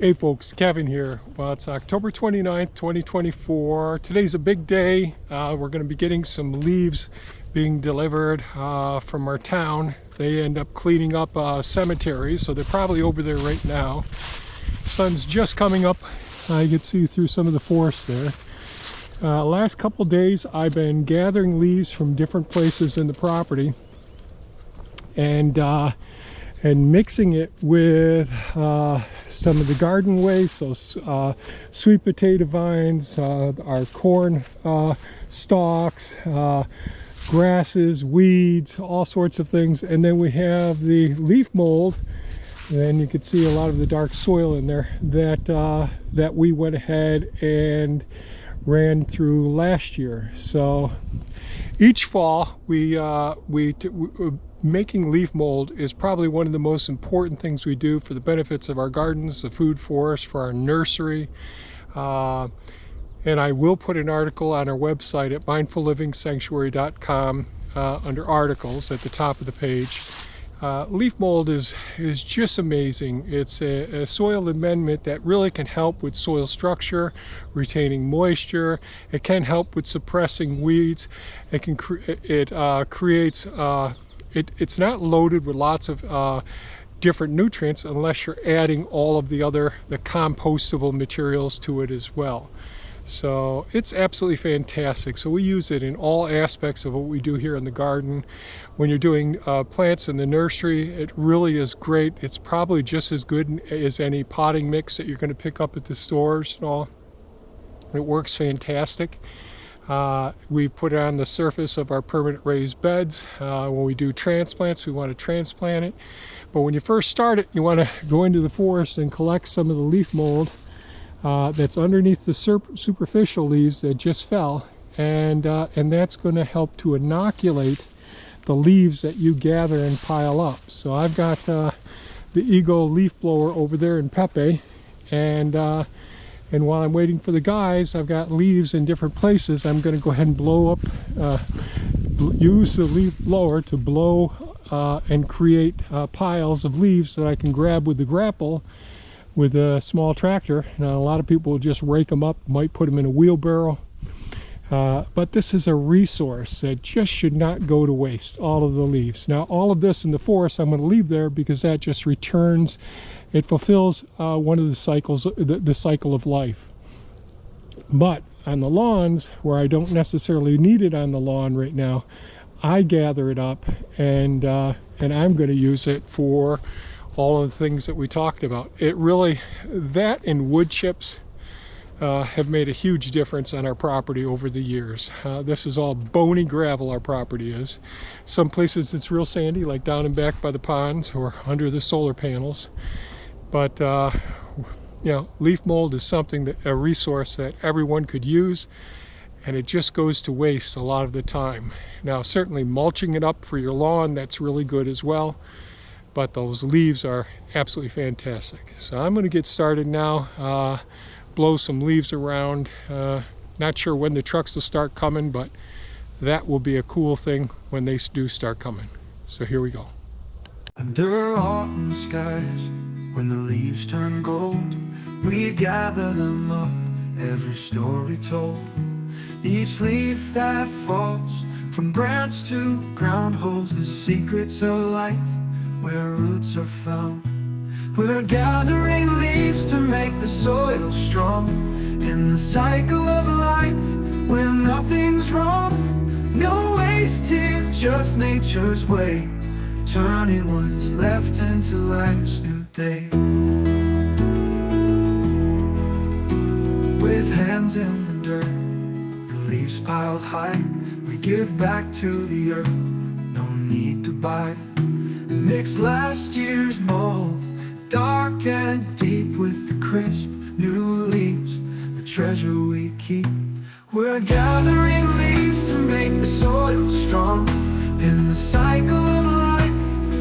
Hey folks, Kevin here. Well, it's October 29th, 2024. Today's a big day. We're going to be getting some leaves being delivered from our town. They end up cleaning up cemeteries, so they're probably over there right now. Sun's just coming up. You can see through some of the forest there. Last couple days I've been gathering leaves from different places in the property and mixing it with some of the garden waste, so sweet potato vines, our corn stalks, grasses, weeds, all sorts of things. And then we have the leaf mold, and you can see a lot of the dark soil in there that we went ahead and ran through last year. So each fall making leaf mold is probably one of the most important things we do for the benefits of our gardens, the food forest, for our nursery. And I will put an article on our website at mindfullivingsanctuary.com under articles at the top of the page. Leaf mold is just amazing. It's a soil amendment that really can help with soil structure, retaining moisture. It can help with suppressing weeds. It can creates it's not loaded with lots of different nutrients unless you're adding all of the compostable materials to it as well. So it's absolutely fantastic. So we use it in all aspects of what we do here in the garden. When you're doing plants in the nursery, it really is great. It's probably just as good as any potting mix that you're going to pick up at the stores and all. It works fantastic. We put it on the surface of our permanent raised beds. When we do transplants, we want to transplant it. But when you first start it, you want to go into the forest and collect some of the leaf mold that's underneath the superficial leaves that just fell. And that's going to help to inoculate the leaves that you gather and pile up. So I've got the Ego leaf blower over there in Pepe. And while I'm waiting for the guys, I've got leaves in different places. I'm going to go ahead and blow up, use the leaf blower to blow and create piles of leaves that I can grab with the grapple with a small tractor. Now, a lot of people will just rake them up, might put them in a wheelbarrow. But this is a resource that just should not go to waste, all of the leaves. Now, all of this in the forest I'm going to leave there because that just returns. It fulfills one of the cycles, the cycle of life. But on the lawns, where I don't necessarily need it on the lawn right now, I gather it up and I'm going to use it for all of the things that we talked about. It really, that and wood chips have made a huge difference on our property over the years. This is all bony gravel, our property is. Some places it's real sandy, like down and back by the ponds or under the solar panels. But you know, leaf mold is a resource that everyone could use, and it just goes to waste a lot of the time. Now, certainly mulching it up for your lawn, that's really good as well, but those leaves are absolutely fantastic. So I'm going to get started now, blow some leaves around. Not sure when the trucks will start coming, but that will be a cool thing when they do start coming. So here we go. Under autumn skies, when the leaves turn gold, we gather them up, every story told. Each leaf that falls from branch to ground holds the secrets of life, where roots are found. We're gathering leaves to make the soil strong, in the cycle of life, where nothing's wrong. No waste here, just nature's way, turning what's left into life's new day. With hands in the dirt, the leaves piled high, we give back to the earth, no need to buy. Mix last year's mold, dark and deep, with the crisp new leaves, the treasure we keep. We're gathering leaves to make the soil strong, in the cycle of life,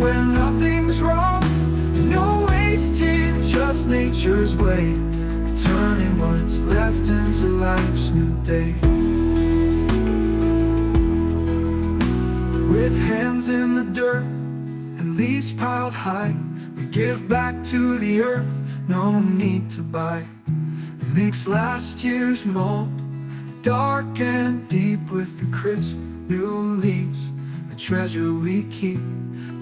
where nothing's wrong. No waste here, just nature's way, turning what's left into life's new day. With hands in the dirt and leaves piled high, we give back to the earth, no need to buy. Mix last year's mold, dark and deep with the crisp new leaves, a treasure we keep.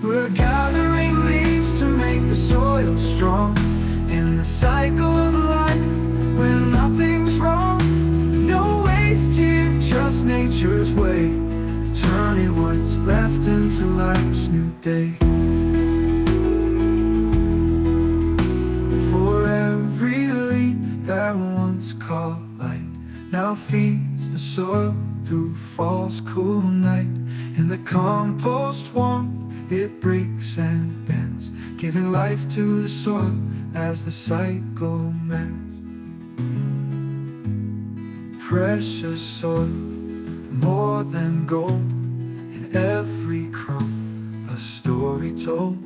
We're gathering leaves to make the soil strong, in the cycle of life where nothing's wrong. No waste here, just nature's way, turning what's left into life's new day. For every leaf that once caught light now feeds the soil through fall's cool night. In the compost warmth it breaks and bends, giving life to the soil as the cycle mends. Precious soil, more than gold, in every crumb a story told.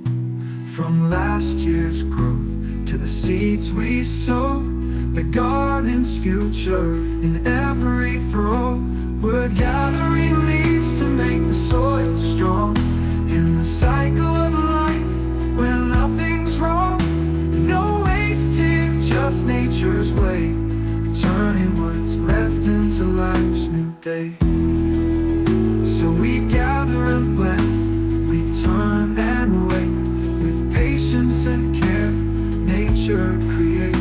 From last year's growth to the seeds we sow, the garden's future in every throw. We're gathering leaves to make the soil strong, in the cycle of life where nothing's wrong. No waste here, just nature's way, turning what's left into life's new day. So we gather and blend, we turn and wait, with patience and care nature creates.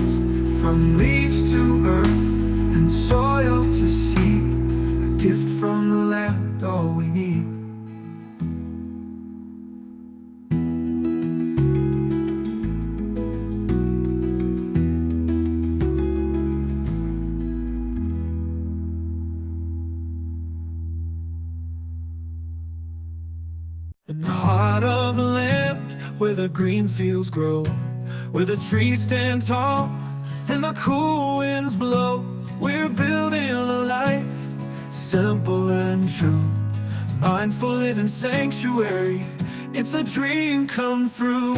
From leaves to earth and soil to seed, a gift from the land, all we need. In the heart of the land, where the green fields grow, where the trees stand tall and the cool winds blow, we're building a life simple and true, mindful living sanctuary. It's a dream come true,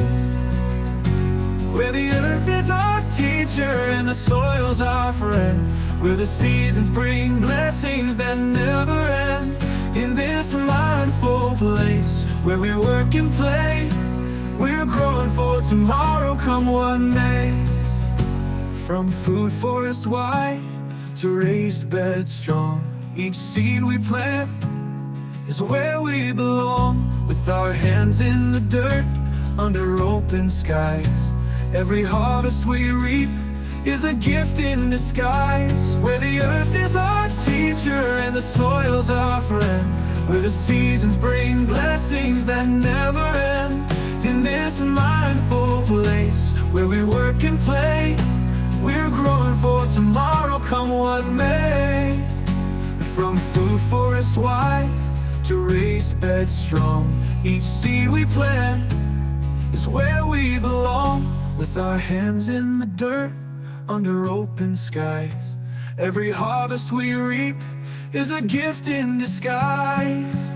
where the earth is our teacher and the soil's our friend, where the seasons bring blessings that never end. In this mindful place where we work and play, we're growing for tomorrow, come what may. From food forest wide to raised bed strong, each seed we plant is where we belong. With our hands in the dirt under open skies, every harvest we reap is a gift in disguise. Where the earth is our teacher and the soil's our friend, where the seasons bring blessings that never end. In this mindful place where we work and play, we're growing for tomorrow, come what may. From food forest wide to raised bed strong, each seed we plant is where we belong. With our hands in the dirt under open skies, every harvest we reap is a gift in disguise.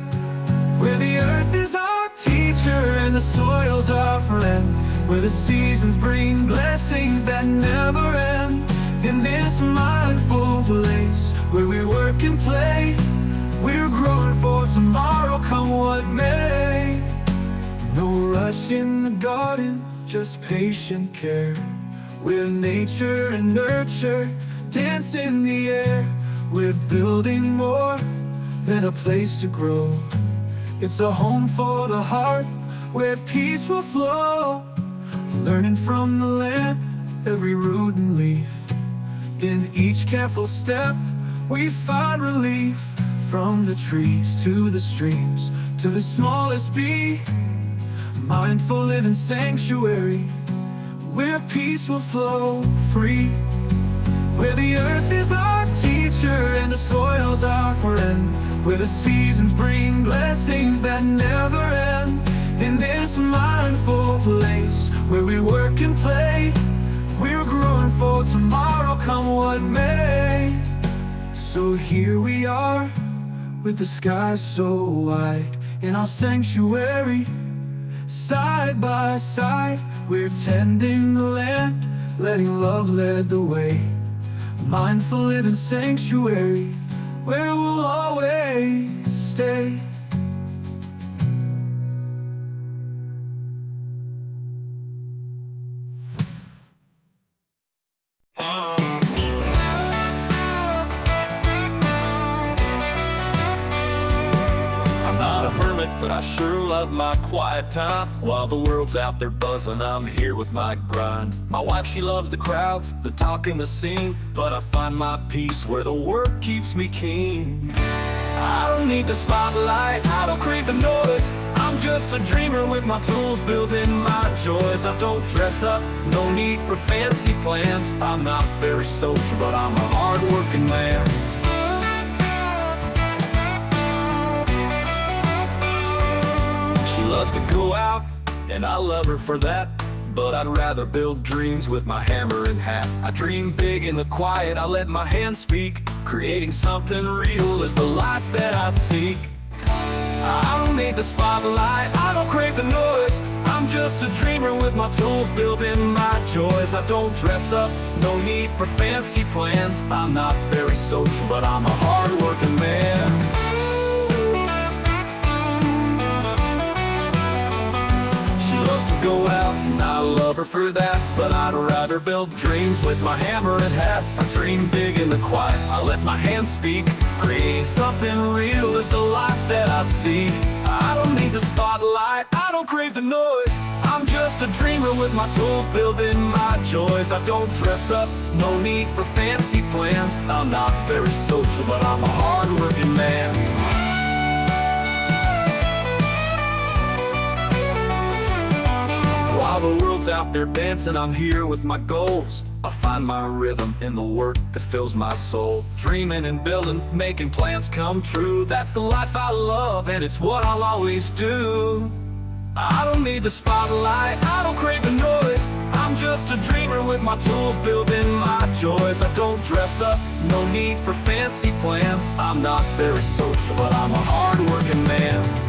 Where the earth is our teacher and the soil's our friend, where the seasons bring blessings that never end. In this mindful place where we work and play, we're growing for tomorrow, come what may. No rush in the garden, just patient care, where nature and nurture dance in the air. We're building more than a place to grow, it's a home for the heart where peace will flow. Learning from the land, every root and leaf, in each careful step we find relief. From the trees to the streams to the smallest bee, mindful living sanctuary where peace will flow free. Where the earth is our teacher and the soil's our friend, where the seasons bring blessings that never end. In this mindful place where we work and play, we're growing for tomorrow, come what may. So here we are, with the sky so wide, in our sanctuary, side by side, we're tending the land, letting love lead the way. Mindful living sanctuary, where we'll always stay. I sure love my quiet time. While the world's out there buzzing, I'm here with my grind. My wife, she loves the crowds, the talk and the scene, but I find my peace where the work keeps me keen. I don't need the spotlight, I don't crave the noise. I'm just a dreamer with my tools, building my joys. I don't dress up, no need for fancy plans. I'm not very social, but I'm a hard-working man. She loves to go out, and I love her for that, but I'd rather build dreams with my hammer and hat. I dream big in the quiet, I let my hands speak. Creating something real is the life that I seek. I don't need the spotlight, I don't crave the noise. I'm just a dreamer with my tools, building my joys. I don't dress up, no need for fancy plans. I'm not very social, but I'm a hard-working man. Go out, and I love her for that, but I'd rather build dreams with my hammer and hat. I dream big in the quiet, I let my hands speak. Creating something real is the life that I seek. I don't need the spotlight, I don't crave the noise. I'm just a dreamer with my tools, building my joys. I don't dress up, no need for fancy plans. I'm not very social, but I'm a hard-working man. While the world's out there dancing, I'm here with my goals. I find my rhythm in the work that fills my soul. Dreaming and building, making plans come true. That's the life I love, and it's what I'll always do. I don't need the spotlight, I don't crave the noise. I'm just a dreamer with my tools, building my joys. I don't dress up, no need for fancy plans. I'm not very social, but I'm a hard-working man.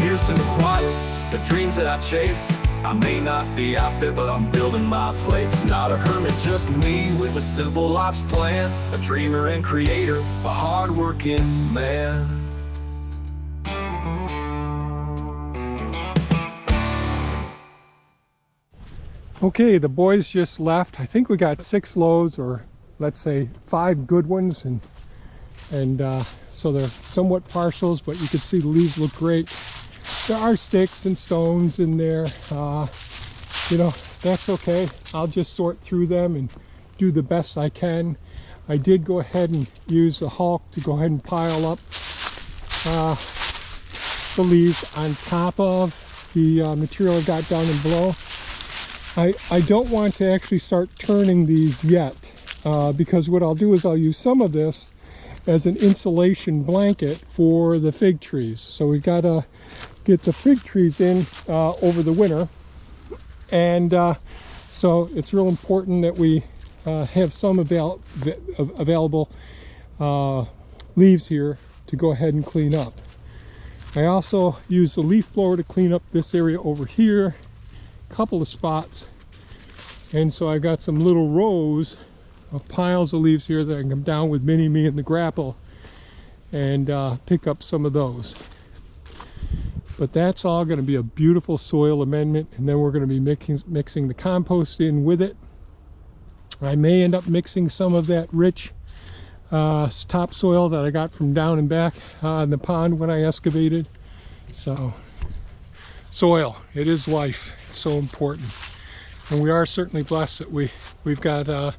Here's to the quiet, the dreams that I chase. I may not be out there, but I'm building my place. Not a hermit, just me with a simple life's plan. A dreamer and creator, a hard-working man. Okay, the boys just left. I think we got 6 loads, or let's say 5 good ones, and so they're somewhat partials, but you can see the leaves look great. There are sticks and stones in there, you know, that's okay. I'll just sort through them and do the best I can. I did go ahead and use a hulk to go ahead and pile up the leaves on top of the material I got down and below. I don't want to actually start turning these yet, because what I'll do is I'll use some of this as an insulation blanket for the fig trees. So we gotta get the fig trees in over the winter, and so it's real important that we have some available leaves here to go ahead and clean up. I also use the leaf blower to clean up this area over here, a couple of spots, and so I got some little rows of piles of leaves here that I can come down with Mini-Me and the grapple and pick up some of those. But that's all going to be a beautiful soil amendment, and then we're going to be mixing the compost in with it. I may end up mixing some of that rich topsoil that I got from down and back in the pond when I excavated. So soil, it is life. It's so important, and we are certainly blessed that we've got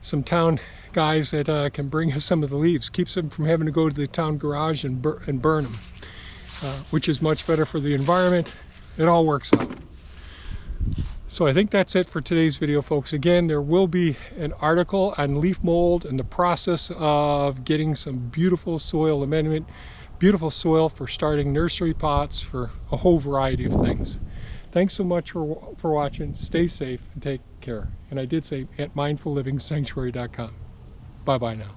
some town guys that can bring us some of the leaves. Keeps them from having to go to the town garage and burn them, which is much better for the environment. It all works out. So I think that's it for today's video, folks. Again, there will be an article on leaf mold and the process of getting some beautiful soil amendment, beautiful soil for starting nursery pots for a whole variety of things. Thanks so much for watching. Stay safe and take care. And I did say at mindfullivingsanctuary.com. Bye-bye now.